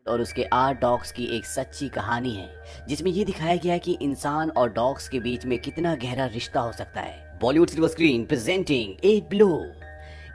और उसके 8 डॉग्स की एक सच्ची कहानी है जिसमें ये दिखाया गया है कि इंसान और डॉग्स के बीच में कितना गहरा रिश्ता हो सकता है। बॉलीवुड सिल्वर स्क्रीन प्रेजेंटिंग ए ब्लू।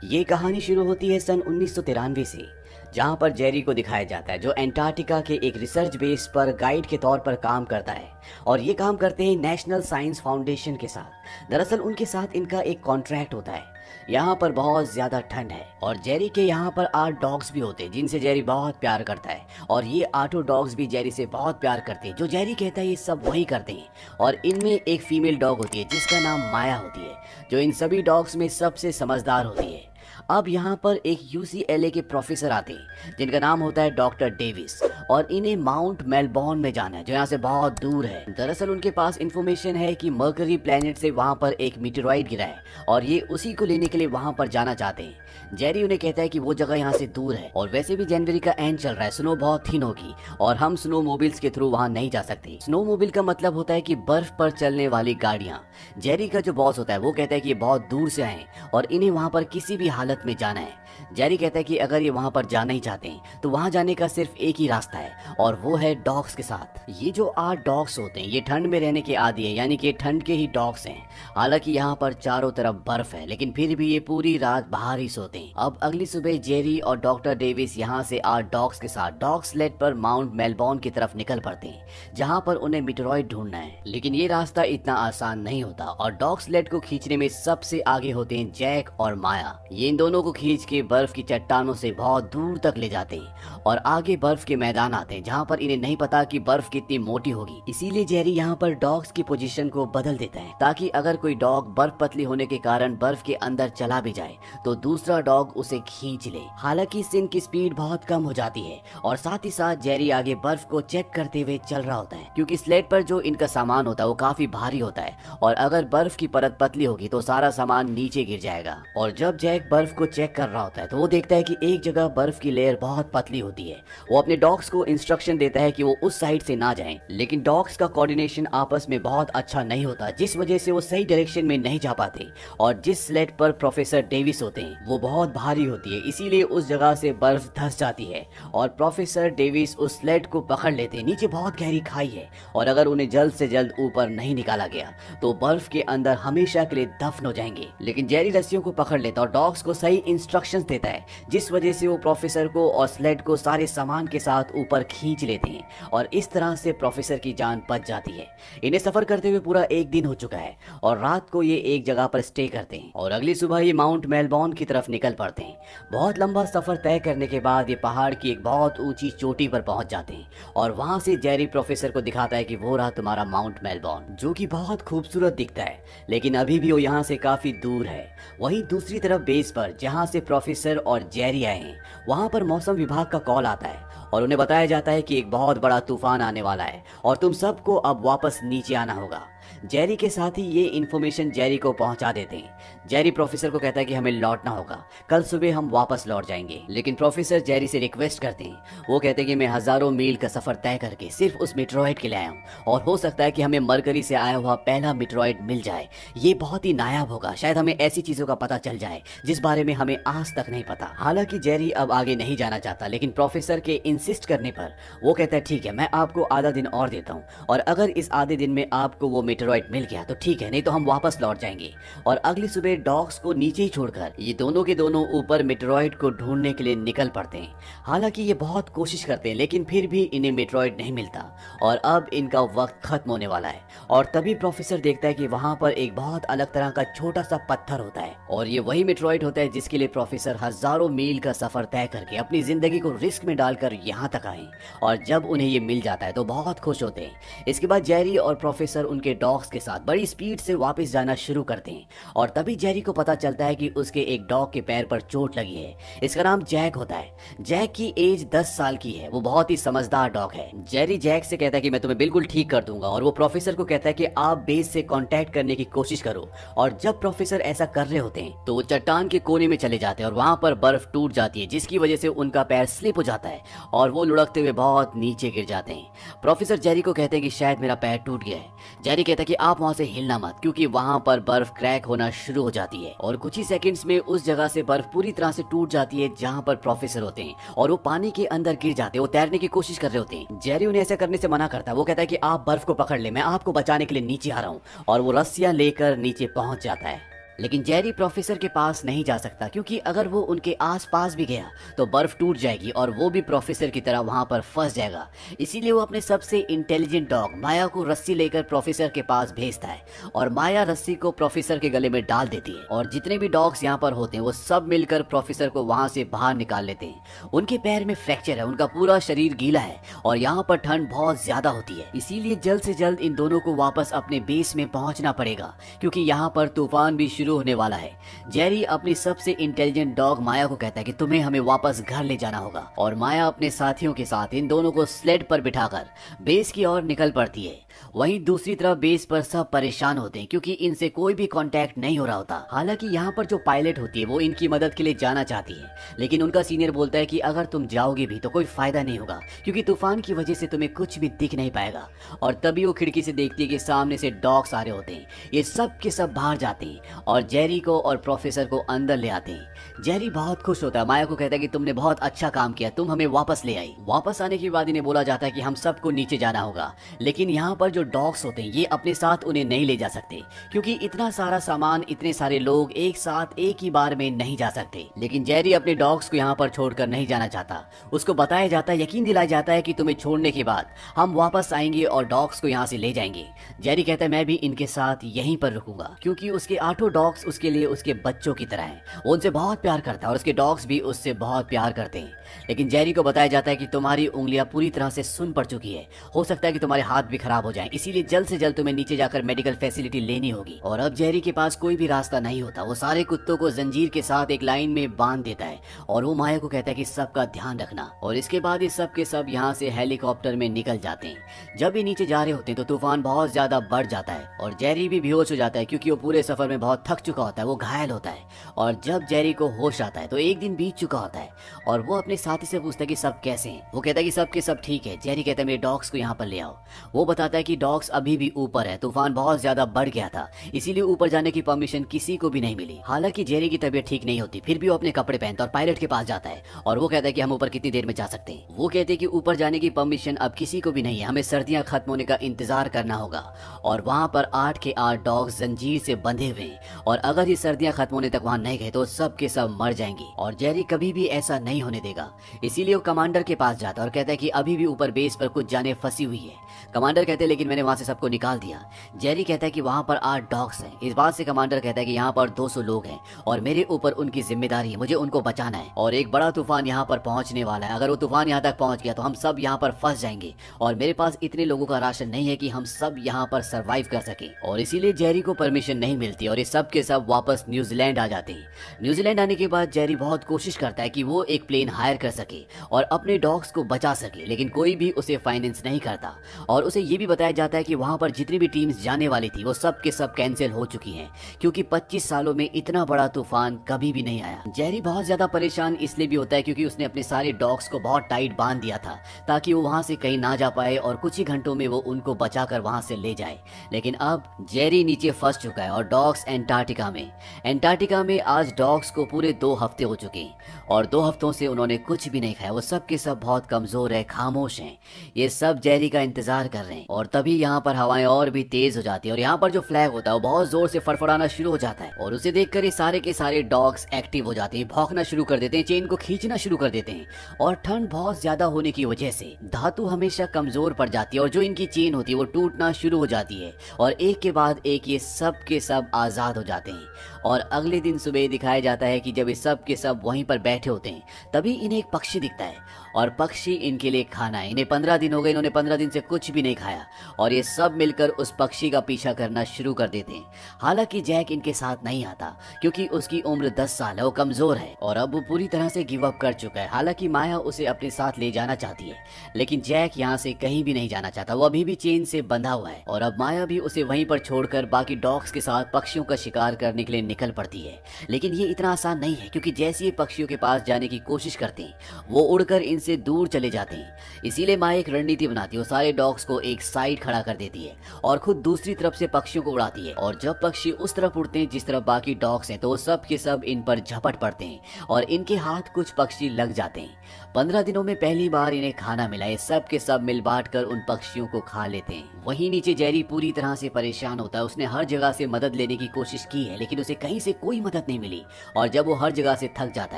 ये कहानी शुरू होती है सन 1993 से, जहां पर जेरी को दिखाया जाता है जो एंटार्क्टिका के एक रिसर्च बेस पर गाइड के तौर पर काम करता है और ये काम करते हैं नेशनल साइंस फाउंडेशन के साथ। दरअसल उनके साथ इनका एक कॉन्ट्रैक्ट होता है। यहाँ पर बहुत ज्यादा ठंड है और जेरी के यहाँ पर 8 डॉग्स भी होते हैं जिनसे जेरी बहुत प्यार करता है और ये 8 डॉग्स भी जेरी से बहुत प्यार करते हैं। जो जेरी कहता है ये सब वही करते हैं और इनमें एक फीमेल डॉग होती है जिसका नाम माया होती है, जो इन सभी डॉग्स में सबसे समझदार होती है। अब यहाँ पर एक यूसीएलए के प्रोफेसर आते हैं जिनका नाम होता है डॉक्टर डेविस और इन्हें माउंट मेलबॉर्न में जाना है जो यहाँ से बहुत दूर है। दरअसल उनके पास इंफॉर्मेशन है कि मर्करी प्लेनेट से वहाँ पर एक मीटेरॉइड गिरा है और ये उसी को लेने के लिए वहाँ पर जाना चाहते हैं। जेरी उन्हें कहता है कि वो जगह यहाँ से दूर है और वैसे भी जनवरी का एंड चल रहा है, स्नो बहुत थिन होगी और हम स्नो मोबिल्स के थ्रू वहाँ नहीं जा सकते। स्नो मोबिल का मतलब होता है कि बर्फ पर चलने वाली गाड़ियाँ। जेरी का जो बॉस होता है वो कहता है कि ये बहुत दूर से आए और इन्हें वहाँ पर किसी भी हालत में जाना है। जेरी कहता है कि अगर ये वहां पर जाना ही चाहते हैं तो वहां जाने का सिर्फ एक ही रास्ता है और वो है डॉग्स के साथ। ये जो 8 डॉग्स होते हैं ये ठंड में रहने के आदी है, यानी कि ठंड के ही डॉग्स हैं। हालांकि यहाँ पर चारों तरफ बर्फ है लेकिन फिर भी ये पूरी रात बाहर ही सोते हैं। अब अगली सुबह जेरी और डॉक्टर डेविस यहाँ से 8 डॉग्स के साथ डॉग स्लेड पर माउंट मेलबॉर्न की तरफ निकल पड़ते हैं जहाँ पर उन्हें मीटेरॉइड ढूंढना है। लेकिन ये रास्ता इतना आसान नहीं होता और डॉग स्लेड को खींचने में सबसे आगे होते हैं जैक और माया। ये इन दोनों को खींच के बर्फ की चट्टानों से बहुत दूर तक ले जाते हैं और आगे बर्फ के मैदान आते हैं जहाँ पर इन्हें नहीं पता कि बर्फ कितनी मोटी होगी। इसीलिए जेरी यहाँ पर डॉग्स की पोजीशन को बदल देता है ताकि अगर कोई डॉग बर्फ पतली होने के कारण बर्फ के अंदर चला भी जाए तो दूसरा डॉग उसे खींच ले। हालांकि सिन की स्पीड बहुत कम हो जाती है और साथ ही साथ जेरी आगे बर्फ को चेक करते हुए चल रहा होता है क्योंकि स्लेड पर जो इनका सामान होता है वो काफी भारी होता है और अगर बर्फ की परत पतली होगी तो सारा सामान नीचे गिर जाएगा। और जब जैक बर्फ को चेक कर रहा होता है तो वो देखता है कि एक जगह बर्फ की लेयर बहुत पतली होती है। वो अपने डॉग्स को इंस्ट्रक्शन देता है कि वो उस साइड से ना जाएं, लेकिन डॉग्स का कोऑर्डिनेशन आपस में बहुत अच्छा नहीं होता जिस वजह से वो सही डायरेक्शन में नहीं जा पाते और जिस स्लेड पर प्रोफेसर डेविस होते हैं वो बहुत भारी होती है, इसीलिए उस जगह से बर्फ धंस जाती है और प्रोफेसर डेविस उस स्लेड को पकड़ लेते हैं। नीचे बहुत गहरी खाई है और अगर उन्हें जल्द से जल्द ऊपर नहीं निकाला गया तो बर्फ के अंदर हमेशा के लिए दफन हो जाएंगे। लेकिन जेरी रस्सियों को पकड़ लेता और डॉग्स को सही इंस्ट्रक्शंस देता है जिस वजह से वो प्रोफेसर को और स्लेड को सारे सामान के साथ ऊपर खींच लेते हैं और इस तरह से प्रोफेसर की जान बच जाती है। इन्हें सफर करते हुए पूरा एक दिन हो चुका है और रात को ये एक जगह पर स्टे करते हैं और अगली सुबह ये माउंट मेलबॉर्न की तरफ निकल पड़ते हैं। बहुत लंबा सफर तय करने के बाद ये पहाड़ की एक बहुत ऊंची चोटी पर पहुंच जाते हैं और वहां से जेरी प्रोफेसर को दिखाता है कि वो रहा तुम्हारा माउंट मेलबॉर्न, जो कि बहुत खूबसूरत दिखता है लेकिन अभी भी वो यहाँ से काफी दूर है। वहीं दूसरी तरफ बेस पर जहाँ से प्रोफेसर और जेरी आए हैं वहां पर मौसम विभाग का कॉल आता है और उन्हें बताया जाता है कि एक बहुत बड़ा तूफान आने वाला है और तुम सबको अब वापस नीचे आना होगा। जेरी के साथ ही ये इन्फॉर्मेशन जेरी को पहुंचा देते हैं। जेरी प्रोफेसर को कहता है कि हमें लौटना होगा, कल सुबह हम वापस लौट जाएंगे। लेकिन प्रोफेसर जेरी से रिक्वेस्ट करते हैं, वो कहते हैं कि मैं हजारों मील का सफर तय करके सिर्फ उस मीटेरॉइड के लिए आया हूँ और हो सकता है कि हमें मरकरी से आया हुआ पहला मीटेरॉइड मिल जाए। ये बहुत ही नायाब होगा, शायद हमें ऐसी चीजों का पता चल जाए जिस बारे में हमें आज तक नहीं पता। हालांकि जेरी अब आगे नहीं जाना चाहता लेकिन प्रोफेसर के इंसिस्ट करने पर वो कहता है ठीक है, मैं आपको आधा दिन और देता हूँ और अगर इस आधे दिन में आपको वो मीटेरॉइड मिल गया तो ठीक है, नहीं तो हम वापस लौट जाएंगे। और अगली सुबह डॉग्स को नीचे ही छोड़कर ये दोनों के दोनों ऊपर मीटेरॉइड को ढूंढने के लिए निकल पड़ते हैं। हालांकि ये बहुत कोशिश करते हैं लेकिन फिर भी इन्हें मीटेरॉइड नहीं मिलता और अब इनका वक्त खत्म होने वाला है। और तभी प्रोफेसर देखता है कि वहां पर एक बहुत अलग तरह का छोटा सा पत्थर होता है और ये वही मीटेरॉइड होता है जिसके लिए प्रोफेसर हजारों मील का सफर तय करके अपनी जिंदगी को रिस्क में डालकर यहाँ तक आए। और जब उन्हें ये मिल जाता है तो बहुत खुश होते हैं। इसके बाद जेरी और प्रोफेसर उनके डॉग्स के साथ बड़ी स्पीड से वापस जाना शुरू करते हैं और तभी जेरी को पता चलता है कि उसके एक डॉग के पैर पर चोट लगी है। इसका नाम जैक होता है। जैक की एज 10 साल की है, वो बहुत ही समझदार डॉग है। जेरी जैक से कहता है कि मैं तुम्हें बिल्कुल ठीक कर दूंगा और वो प्रोफेसर को कहता है कि आप बेस से कांटेक्ट करने की कोशिश करो। और जब प्रोफेसर ऐसा कर रहे होते हैं तो वो चट्टान के कोने में चले जाते हैं और वहां पर बर्फ टूट जाती है जिसकी वजह से उनका पैर स्लिप हो जाता है और वो लुढ़कते हुए बहुत नीचे गिर जाते हैं। प्रोफेसर जेरी को कहते हैं कि शायद मेरा पैर टूट गया है। जेरी कहता है कि आप वहां से हिलना मत, क्योंकि वहां पर बर्फ क्रैक होना शुरू हो जाती है और कुछ ही सेकंड्स में उस जगह से बर्फ पूरी तरह से टूट जाती है जहां पर प्रोफेसर होते हैं और वो पानी के अंदर गिर जाते हैं। वो तैरने की कोशिश कर रहे होते हैं। जेरी उन्हें ऐसा करने से मना करता है। वो कहता है कि आप बर्फ को पकड़ ले, मैं आपको बचाने के लिए नीचे आ रहा हूँ, और वो रस्सियां लेकर नीचे पहुंच जाता है। लेकिन जेरी प्रोफेसर के पास नहीं जा सकता, क्योंकि अगर वो उनके आसपास भी गया तो बर्फ टूट जाएगी और वो भी प्रोफेसर की तरह वहां पर फंस जाएगा। इसीलिए वो अपने सबसे इंटेलिजेंट डॉग माया को रस्सी लेकर प्रोफेसर के पास भेजता है और माया रस्सी को प्रोफेसर के गले में डाल देती है और जितने भी डॉग्स यहाँ पर होते हैं वो सब मिलकर प्रोफेसर को वहां से बाहर निकाल लेते हैं। उनके पैर में फ्रैक्चर है, उनका पूरा शरीर गीला है और यहाँ पर ठंड बहुत ज्यादा होती है। इसीलिए जल्द से जल्द इन दोनों को वापस अपने बेस में पहुंचना पड़ेगा, क्योंकि यहाँ पर तूफान भी शुरू होने वाला है। जेरी अपनी सबसे इंटेलिजेंट डॉग माया को कहता है कि तुम्हें हमें वापस घर ले जाना होगा, और माया अपने साथियों के साथ इन दोनों को स्लेड पर बिठाकर बेस की ओर निकल पड़ती है। वहीं दूसरी तरफ बेस पर सब परेशान होते हैं, क्योंकि इनसे कोई भी कांटेक्ट नहीं हो रहा होता। हालांकि यहाँ पर जो पायलट होती है वो इनकी मदद के लिए जाना चाहती है, लेकिन उनका सीनियर बोलता है कि अगर तुम जाओगे भी तो कोई फायदा नहीं होगा, क्योंकि तूफान की वजह से तुम्हें कुछ भी दिख नहीं पाएगा। और तभी वो खिड़की से देखती है कि सामने से डॉग्स आ रहे होते हैं। ये सब के सब बाहर जाते हैं और जेरी को और प्रोफेसर को अंदर ले आते हैं। जेरी बहुत खुश होता है, माया को कहता है कि तुमने बहुत अच्छा काम किया, तुम हमें वापस ले आई। वापस आने के बाद इन्हें बोला जाता है कि हम सबको नीचे जाना होगा, लेकिन यहाँ पर जो डॉग्स होते हैं ये अपने साथ उन्हें नहीं ले जा सकते, क्योंकि इतना सारा सामान, इतने सारे लोग एक साथ एक ही बार में नहीं जा सकते। लेकिन जेरी अपने डॉग्स को यहाँ पर छोड़कर नहीं जाना चाहता। उसको बताया जाता है, यकीन दिलाया जाता है कि तुम्हें छोड़ने के बाद हम वापस आएंगे और डॉग्स को यहाँ से ले जाएंगे। जेरी कहता है मैं भी इनके साथ यहीं पर रुकूंगा, क्योंकि उसके 8 डॉग्स उसके लिए उसके बच्चों की तरह हैं। वो उनसे बहुत प्यार करता है और उसके डॉग्स भी उससे बहुत प्यार करते हैं। लेकिन जेरी को बताया जाता है कि तुम्हारी उंगलियां पूरी तरह से सुन पड़ चुकी है, हो सकता है कि तुम्हारे हाथ भी खराब हो जाएं, इसीलिए जल्द से जल्द तुम्हें नीचे जाकर मेडिकल फैसिलिटी लेनी होगी। और अब जेरी के पास कोई भी रास्ता नहीं होता। वो सारे कुत्तों को जंजीर के साथ एक लाइन में बांध देता है और वो माया को कहता है कि सबका ध्यान रखना। और इसके बाद ये सब के सब यहाँ से हेलीकॉप्टर में निकल जाते हैं। जब ये नीचे जा रहे होते हैं तो तूफान बहुत ज्यादा बढ़ जाता है और जेरी भी बेहोश हो जाता है, क्योंकि वो पूरे सफर में बहुत थक चुका होता है, वो घायल होता है। और जब जेरी को होश आता है तो एक दिन बीत चुका होता है और वो अपने साथी से पूछता है कि सब कैसे हैं। वो कहता है कि सब के सब ठीक है। जेरी कहता है मेरे डॉग्स को यहाँ पर ले आओ। वो बताता है कि डॉग्स अभी भी ऊपर है, तूफान बहुत ज्यादा बढ़ गया था, इसीलिए ऊपर जाने की परमिशन किसी को भी नहीं मिली। हालांकि जेरी की तबीयत ठीक नहीं होती, फिर भी वो अपने कपड़े पहनता और पायलट के पास जाता है और वो कहता है कि हम ऊपर कितनी देर में जा सकते हैं। वो कहते हैं कि ऊपर जाने की परमिशन अब किसी को भी नहीं है, हमें सर्दियां खत्म होने का इंतजार करना होगा। और वहाँ पर 8 के 8 डॉग्स जंजीर से बंधे हुए हैं और अगर ये सर्दियां खत्म होने तक वहाँ नहीं गए तो सब के सब मर जाएंगे और जेरी कभी भी ऐसा नहीं होने देगा। इसीलिए वो कमांडर के पास जाता है और कहता है कि अभी भी ऊपर बेस पर कुछ जानें फंसी हुई है। कमांडर कहते हैं लेकिन मैंने वहां से सबको निकाल दिया। जेरी कहता है कि वहां पर 8 डॉग्स हैं। इस बात से कमांडर कहता है कि यहाँ पर 200 लोग हैं और मेरे ऊपर उनकी जिम्मेदारी है, मुझे उनको बचाना है और एक बड़ा तूफान यहाँ पर पहुंचने वाला है। अगर वो तूफान यहाँ तक पहुंच गया तो हम सब यहाँ पर फंस जाएंगे और मेरे पास इतने लोगों का राशन नहीं है कि हम सब यहाँ पर सरवाइव कर सके। और इसीलिए जेरी को परमिशन नहीं मिलती और ये सब के सब वापस न्यूजीलैंड आ जाते हैं। न्यूजीलैंड आने के बाद जेरी बहुत कोशिश करता है कि वो एक प्लेन हायर कर सके और अपने डॉग्स को बचा सके, लेकिन कोई भी उसे फाइनेंस नहीं करता। और उसे ये भी बताया जाता है कि वहां पर जितनी भी टीम्स जाने वाली थी वो सब के सब कैंसिल हो चुकी हैं, क्योंकि 25 सालों में इतना बड़ा तूफान कभी भी नहीं आया। जेरी बहुत ज्यादा परेशान इसलिए भी होता है क्योंकि उसने अपने सारे डॉग्स को बहुत टाइट बांध दिया था ताकि वो वहां से कहीं ना जा पाए और कुछ ही घंटों में वो उनको बचाकर वहां से ले जाए। लेकिन अब जेरी नीचे फंस चुका है और डॉग्स एंटार्क्टिका में आज डॉग्स को पूरे 2 हफ्ते हो चुके हैं और 2 हफ्तों से उन्होंने कुछ भी नहीं खाया। वो सब के सब बहुत कमजोर है, खामोश हैं। ये सब जेरी का इंतजार कर रहे हैं और तभी यहाँ पर हवाएं और भी तेज हो जाती है और यहाँ पर जो फ्लैग होता है वो बहुत जोर से फड़फड़ाना शुरू हो जाता है और उसे देखकर ये सारे के सारे डॉग्स एक्टिव हो जाते हैं, भौंकना शुरू कर देते हैं, चेन को खींचना शुरू कर देते हैं। और ठंड बहुत ज्यादा होने की वजह से धातु हमेशा कमजोर पड़ जाती है और जो इनकी चेन होती है वो टूटना शुरू हो जाती है और एक के बाद एक ये सब के सब आजाद हो जाते हैं। और अगले दिन सुबह दिखाया जाता है कि जब ये सब के सब वहीं पर बैठे होते हैं तभी इन्हें एक पक्षी दिखता है और पक्षी इनके लिए खाना है। इन्हें 15 दिन हो गए, इन्होंने 15 दिन से कुछ भी नहीं खाया और ये सब मिलकर उस पक्षी का पीछा करना शुरू कर देते हैं। हालांकि जैक इनके साथ नहीं आता क्योंकि उसकी उम्र 10 साल है, वो कमजोर है और अब वो पूरी तरह से गिव अप कर चुका है। हालांकि माया उसे अपने साथ ले जाना चाहती है, लेकिन जैक यहाँ से कहीं भी नहीं जाना चाहता, वो अभी भी चेन से बंधा हुआ है और अब माया भी उसे वहीं पर छोड़कर बाकी डॉग्स के साथ पक्षियों का शिकार शिकार करने के लिए निकल पड़ती है। लेकिन ये इतना आसान नहीं है, क्योंकि जैसे ही पक्षियों के पास जाने की कोशिश करते हैं वो उड़कर इनसे दूर चले जाते हैं। इसीलिए माँ एक रणनीति बनाती है, वो सारे डॉग्स को एक साइड खड़ा कर देती है और खुद दूसरी तरफ से पक्षियों को उड़ाती है। और जब पक्षी उस तरफ उड़ते हैं जिस तरफ बाकी डॉग्स हैं, तो वो सब के सब इन पर झपट पड़ते हैं और इनके हाथ कुछ पक्षी लग जाते हैं। 15 दिनों में पहली बार इन्हें खाना मिला। ये सब के सब मिल बांट कर उन पक्षियों को खा लेते हैं। वहीं नीचे जेरी पूरी तरह से परेशान होता है। उसने हर जगह से मदद लेने की कोशिश की है, लेकिन उसे कहीं से कोई मदद नहीं मिली। और जब वो हर जगह से थक जाता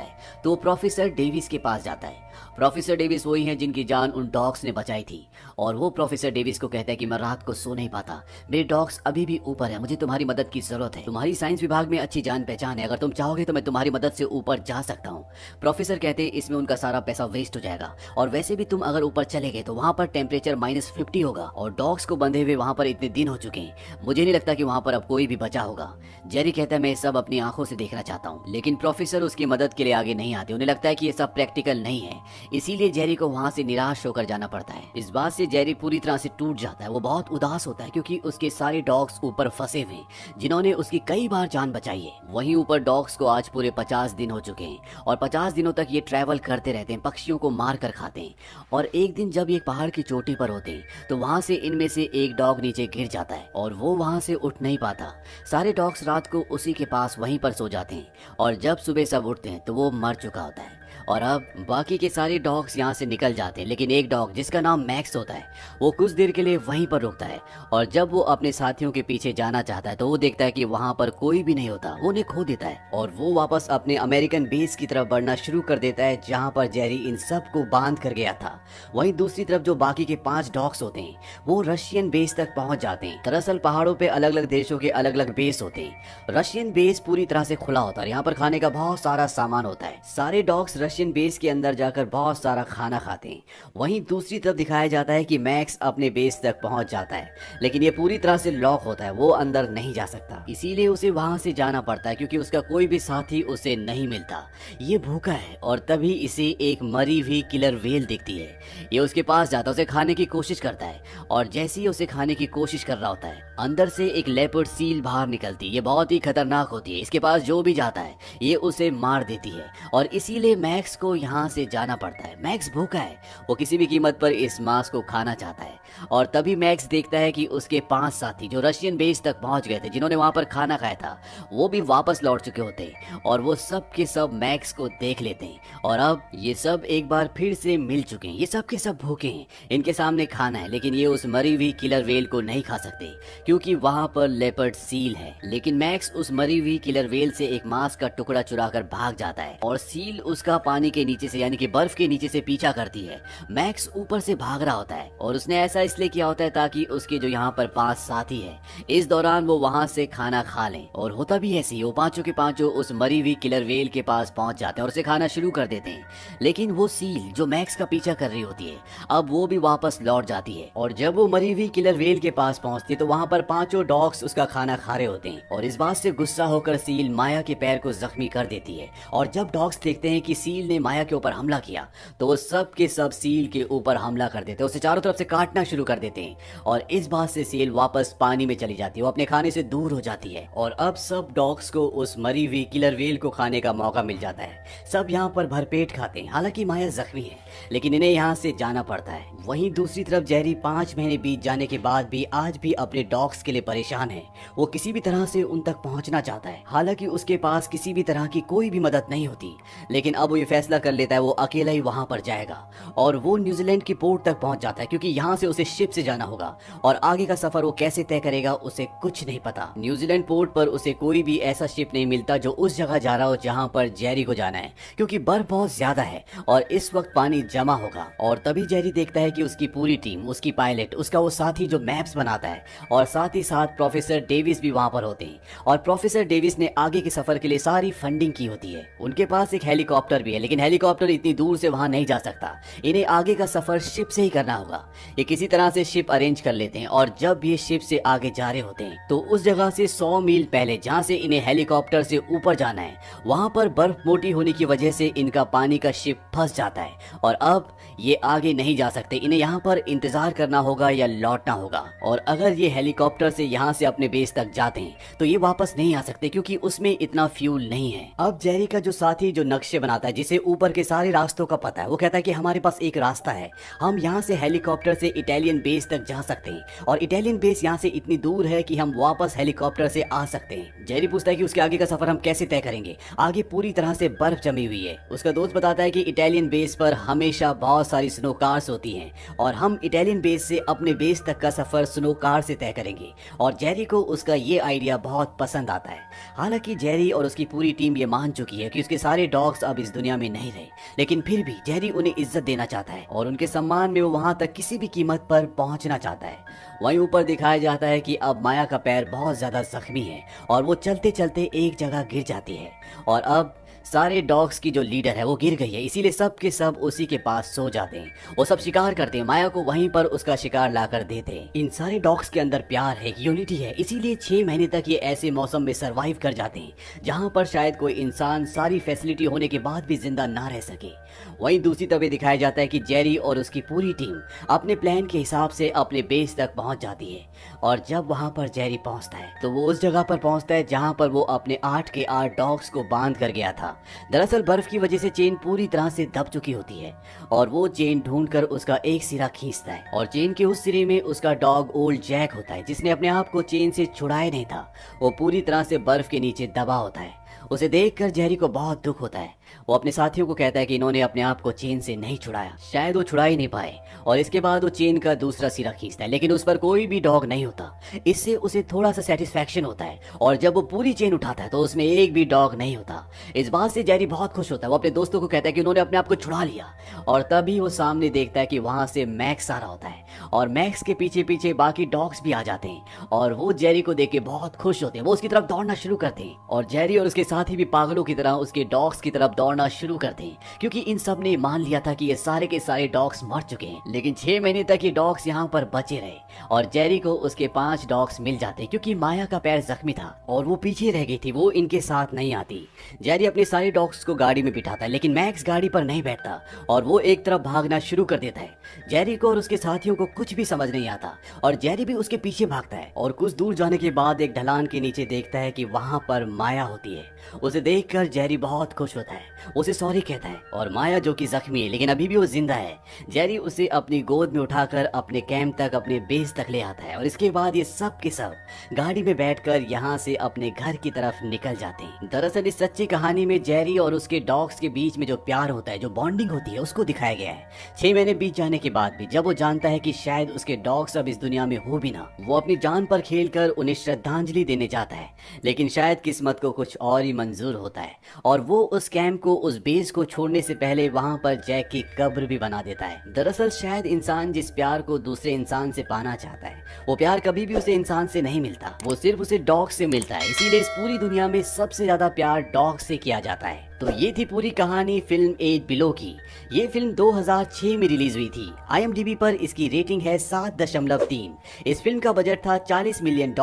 है तो वो प्रोफेसर डेविस के पास जाता है। प्रोफेसर डेविस वही हैं जिनकी जान उन डॉग्स ने बचाई थी। और वो प्रोफेसर डेविस को कहता है कि मैं रात को सो नहीं पाता, मेरे डॉग्स अभी भी ऊपर है, मुझे तुम्हारी मदद की जरूरत है। तुम्हारी साइंस विभाग में अच्छी जान पहचान है, अगर तुम चाहोगे तो मैं तुम्हारी मदद से ऊपर जा सकता हूँ। प्रोफेसर कहते हैं इसमें उनका सारा पैसा वेस्ट हो जाएगा, और वैसे भी तुम अगर ऊपर चले गए तो वहाँ पर टेम्परेचर -50 होगा और डॉग्स को बंधे हुए वहाँ पर इतने दिन हो चुके हैं, मुझे नहीं लगता कि वहाँ पर अब कोई भी बचा होगा। जेरी कहता है मैं सब अपनी आंखों से देखना चाहता हूँ, लेकिन प्रोफेसर उसकी मदद के लिए आगे नहीं आते। उन्हें लगता है कि ये सब प्रैक्टिकल नहीं है, इसीलिए जेरी को वहाँ से निराश होकर जाना पड़ता है। इस बात से जेरी पूरी तरह से टूट जाता है। वो बहुत उदास होता है क्योंकि उसके सारे डॉग्स ऊपर फंसे हुए हैं जिन्होंने उसकी कई बार जान बचाई है। वहीं ऊपर डॉग्स को आज पूरे 50 दिन हो चुके हैं और 50 दिनों तक ये ट्रैवल करते रहते हैं, पक्षियों को मार कर खाते हैं। और एक दिन जब ये पहाड़ की चोटी पर होते हैं तो वहाँ से इनमें से एक डॉग नीचे गिर जाता है और वो वहाँ से उठ नहीं पाता। सारे डॉग्स रात को उसी के पास वहीं पर सो जाते हैं और जब सुबह सब उठते हैं तो वो मर चुका होता है। और अब बाकी के सारे डॉग्स यहाँ से निकल जाते हैं, लेकिन एक डॉग जिसका नाम मैक्स होता है वो कुछ देर के लिए वहीं पर रुकता है। और जब वो अपने साथियों के पीछे जाना चाहता है तो वो देखता है कि वहाँ पर कोई भी नहीं होता, वो उन्हें खो देता है और वो वापस अपने अमेरिकन बेस की तरफ बढ़ना शुरू कर देता है जहाँ पर जेरी इन सब को बांध कर गया था। वहीं दूसरी तरफ जो बाकी के 5 डॉग्स होते हैं वो रशियन बेस तक पहुंच जाते हैं। दरअसल पहाड़ों पे अलग अलग देशों के अलग अलग बेस होते हैं। रशियन बेस पूरी तरह से खुला होता है, यहाँ पर खाने का बहुत सारा सामान होता है। सारे डॉग्स रशियन बेस के अंदर जाकर बहुत सारा खाना खाते हैं। वहीं दूसरी तरफ दिखाया जाता है कि मैक्स अपने बेस तक पहुंच जाता है, लेकिन ये पूरी तरह से लॉक होता है, वो अंदर नहीं जा सकता। इसीलिए उसे वहां से जाना पड़ता है क्योंकि उसका कोई भी साथी उसे नहीं मिलता। ये भूखा है और तभी इसे एक मरी हुई किलर व्हेल दिखती है। ये उसके पास जाता है, उसे खाने की कोशिश करता है और जैसे ही उसे खाने की कोशिश कर रहा होता है अंदर से एक लेपर्ड सील बाहर निकलती है। ये बहुत ही खतरनाक होती है, इसके पास जो भी जाता है ये उसे मार देती है और इसीलिए मैक्स को यहाँ से जाना पड़ता है। मैक्स भूखा है, वो किसी भी कीमत पर इस मांस को खाना चाहता है। और तभी मैक्स देखता है कि उसके 5 साथी जो रशियन बेस तक पहुंच गए थे, जिन्होंने वहां पर खाना खाया था, वो भी वापस लौट चुके होते हैं और वो सब के सब मैक्स को देख लेते हैं। और अब ये सब एक बार फिर से मिल चुके हैं। ये सब के सब भूखे हैं, इनके सामने खाना है, लेकिन ये उस मरी हुई किलर व्हेल को नहीं खा सकते क्योंकि वहां पर लेपर्ड सील है। लेकिन मैक्स उस मरी हुई किलर व्हेल से एक मांस का टुकड़ा चुराकर भाग जाता है और सील उसका पानी के नीचे से यानी कि बर्फ के नीचे से पीछा करती है। मैक्स ऊपर से भाग रहा होता है और उसने ऐसा इसलिए किया होता है ताकि उसके जो यहाँ पर 5 साथी है इस दौरान वो वहां से खाना खा लें। और होता भी ऐसे ही, वो पांचों के पांचों उस मरी हुई किलर व्हेल के पास पहुंच जाते हैं और उसे खाना शुरू कर देते हैं। लेकिन वो सील जो मैक्स का पीछा कर रही होती है अब वो भी वापस लौट जाती है और जब वो मरी हुई किलर व्हेल के पास पहुंचती है तो वहां पर 5 डॉग्स उसका खाना खा रहे होते हैं। और इस बात से गुस्सा होकर सील माया के पैर को जख्मी कर देती है। और जब डॉग्स देखते हैं कि सील ने माया के ऊपर हमला किया तो वो सब के सब सील के ऊपर हमला कर देते हैं, उसे चारों तरफ से काटना शुरू कर देते हैं। और इस बात से सील वापस पानी में चली जाती है, वो अपने खाने से दूर हो जाती है। और अब सब डॉग्स को उस मरी हुई किलर व्हेल को खाने का मौका मिल जाता है। सब यहाँ पर भरपेट खाते हैं। हालांकि माया जख्मी है लेकिन इन्हें यहाँ से जाना पड़ता है। वहीं दूसरी तरफ जेरी 5 महीने बीत जाने के बाद भी आज भी अपने डॉग्स के लिए परेशान है। वो किसी भी तरह से उन तक पहुंचना चाहता है। हालांकि उसके पास किसी भी तरह की कोई भी मदद नहीं होती, लेकिन अब वो ये फैसला कर लेता है वो अकेला ही वहां पर जाएगा। और वो न्यूजीलैंड की पोर्ट तक पहुंच जाता है क्योंकि यहाँ से उसे शिप से जाना होगा और आगे का सफर वो कैसे तय करेगा उसे कुछ नहीं पता। न्यूजीलैंड पोर्ट पर उसे कोई भी ऐसा शिप नहीं मिलता जो उस जगह जा रहा हो जहाँ पर जेरी को जाना है, क्योंकि बर्फ बहुत ज्यादा है और इस वक्त पानी जमा होगा। और तभी जेरी देखता है कि उसकी पूरी टीम, उसकी पायलट, उसका वो साथी जो मैप्स बनाता है और साथ ही साथ प्रोफेसर डेविस भी वहां पर होते हैं। और प्रोफेसर डेविस ने आगे के सफर के लिए सारी फंडिंग की होती है। उनके पास एक हेलीकॉप्टर भी है, लेकिन हेलीकॉप्टर इतनी दूर से वहां नहीं जा सकता। इन्हें आगे का सफर शिप से ही करना होगा। ये किसी तरह से शिप अरेंज कर लेते हैं और जब भी शिप से आगे जा रहे होते हैं तो उस जगह से 100 मील पहले जहाँ से इन्हें हेलीकॉप्टर से ऊपर जाना है वहाँ पर बर्फ मोटी होने की वजह से इनका पानी का शिप फंस जाता है और अब ये आगे नहीं जा सकते। इन्हें यहाँ पर इंतजार करना होगा या लौटना होगा। और अगर ये हेलीकॉप्टर से यहाँ से अपने बेस तक जाते हैं तो ये वापस नहीं आ सकते क्योंकि उसमें इतना फ्यूल नहीं है। अब जेरी का जो साथी जो नक्शे बनाता है, जिसे ऊपर के सारे रास्तों का पता है, वो कहता है कि हमारे पास एक रास्ता है, हम यहाँ से हेलीकॉप्टर से इटालियन बेस तक जा सकते हैं और इटालियन बेस यहाँ से इतनी दूर है कि हम वापस हेलीकॉप्टर से आ सकते हैं। जेरी पूछता है कि उसके आगे का सफर हम कैसे तय करेंगे, आगे पूरी तरह से बर्फ जमी हुई है। उसका दोस्त बताता है कि इटालियन बेस पर हमेशा बहुत सारी स्नो कार्स होती हैं और हम इटालियन बेस से अपने बेस तक का सफर स्नो कार से तय करेंगे। और जेरी को उसका ये आइडिया बहुत पसंद आता है। हालांकि जेरी और उसकी पूरी टीम ये मान चुकी है कि उसके सारे डॉग्स अब इस दुनिया में नहीं रहे, लेकिन फिर भी जेरी उन्हें इज्जत देना चाहता है और उनके सम्मान में वो वहां तक किसी भी कीमत पर पहुंचना चाहता है। वहीं ऊपर दिखाया जाता है कि अब माया का पैर बहुत ज्यादा जख्मी है और वो चलते चलते एक जगह गिर जाती है और अब सारे डॉग्स की जो लीडर है वो गिर गई है, इसीलिए सब के सब उसी के पास सो जाते हैं। वो सब शिकार करते हैं, माया को वहीं पर उसका शिकार लाकर देते हैं। इन सारे डॉग्स के अंदर प्यार है, यूनिटी है, इसीलिए 6 महीने तक ये ऐसे मौसम में सरवाइव कर जाते हैं जहां पर शायद कोई इंसान सारी फैसिलिटी होने के बाद भी जिंदा ना रह सके। वहीं दूसरी तरफ दिखाया जाता है कि जेरी और उसकी पूरी टीम अपने प्लान के हिसाब से अपने बेस तक पहुंच जाती है और जब वहां पर जेरी पहुंचता है तो वो उस जगह पर पहुंचता है जहां पर वो अपने 8 के 8 डॉग्स को बांध कर गया था। दरअसल बर्फ की वजह से चेन पूरी तरह से दब चुकी होती है और वो चेन ढूंढकर उसका एक सिरा खींचता है और चेन के उस सिरे में उसका डॉग ओल्ड जैक होता है, जिसने अपने आप को चेन से छुड़ाया नहीं था। वो पूरी तरह से बर्फ के नीचे दबा होता है। उसे देखकर जेरी को बहुत दुख होता है। वो अपने साथियों को कहता है कि इन्होंने अपने आप को चेन से नहीं छुड़ाया, शायद वो छुड़ा ही नहीं पाए। और इसके बाद वो चेन का दूसरा सिरा खींचता है, लेकिन उस पर कोई भी डॉग नहीं होता। इससे उसे थोड़ा सा सेटिस्फैक्शन होता है और जब वो पूरी चेन उठाता है तो उसमें एक भी डॉग नहीं होता। इस बात से जेरी बहुत खुश होता है। वो अपने दोस्तों को कहता है कि उन्होंने अपने आप को छुड़ा लिया और तभी वो सामने देखता है कि वहां से मैक्स आ रहा होता है और मैक्स के पीछे पीछे बाकी डॉग्स भी आ जाते हैं और वो जेरी को देख के बहुत खुश होते हैं। वो उसकी तरफ दौड़ना शुरू करते हैं और जेरी और उसके साथी भी पागलों की तरह उसके डॉग्स की तरफ दौड़ना शुरू करते हैं क्योंकि इन सब ने मान लिया था कि ये सारे के सारे डॉग्स मर चुके हैं। लेकिन 6 महीने तक ये डॉग्स यहाँ पर बचे रहे और जेरी को उसके 5 डॉग्स मिल जाते क्योंकि माया का पैर जख्मी था और वो पीछे रह गई थी, वो इनके साथ नहीं आती। जेरी अपने सारे डॉग्स को गाड़ी में बिठाता है, लेकिन मैक्स गाड़ी पर नहीं बैठता और वो एक तरफ भागना शुरू कर देता है। जेरी को और उसके साथियों को कुछ भी समझ नहीं आता और जेरी भी उसके पीछे भागता है और कुछ दूर जाने के बाद एक ढलान के नीचे देखता है कि वहां पर माया होती है। उसे देखकर जेरी बहुत खुश होता है, उसे सॉरी कहता है और माया जो कि जख्मी है लेकिन अभी भी वो जिंदा है, जेरी उसे अपनी गोद में उठाकर अपने कैंप तक, अपने बेस तक ले आता है और इसके बाद ये सब के सब गाड़ी में बैठकर यहाँ से अपने घर की तरफ निकल जाते हैं। दरअसल इस सच्ची कहानी में जेरी और उसके डॉग्स के बीच में जो प्यार होता है, जो बॉन्डिंग होती है, उसको दिखाया गया है। 6 महीने बीत जाने के बाद भी जब वो जानता है कि शायद उसके डॉग्स अब इस दुनिया में हो भी ना, वो अपनी जान पर खेलकर उन्हें श्रद्धांजलि देने जाता है, लेकिन शायद किस्मत को कुछ और ही मंजूर होता है और वो उस कैंप को, उस बेस को छोड़ने से पहले वहां पर जैक की कब्र भी बना देता है। दरअसल शायद इंसान जिस प्यार को दूसरे इंसान से पाना चाहता है, वो प्यार कभी भी उसे इंसान से नहीं मिलता, वो सिर्फ उसे डॉग से मिलता है। इसीलिए इस पूरी दुनिया में सबसे ज्यादा प्यार डॉग से किया जाता है। तो ये थी पूरी कहानी फिल्म 8 बिलो की। ये फिल्म 2006 में रिलीज हुई थी। IMDb पर इसकी रेटिंग है 7.3। इस फिल्म का बजट था $40 मिलियन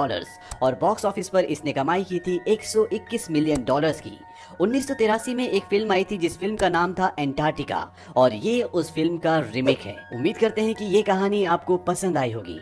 और बॉक्स ऑफिस पर इसने कमाई की थी $121 मिलियन की। 1983 में एक फिल्म आई थी जिस फिल्म का नाम था एंटार्क्टिका और ये उस फिल्म का रीमेक है। उम्मीद करते हैं कि ये कहानी आपको पसंद आई होगी।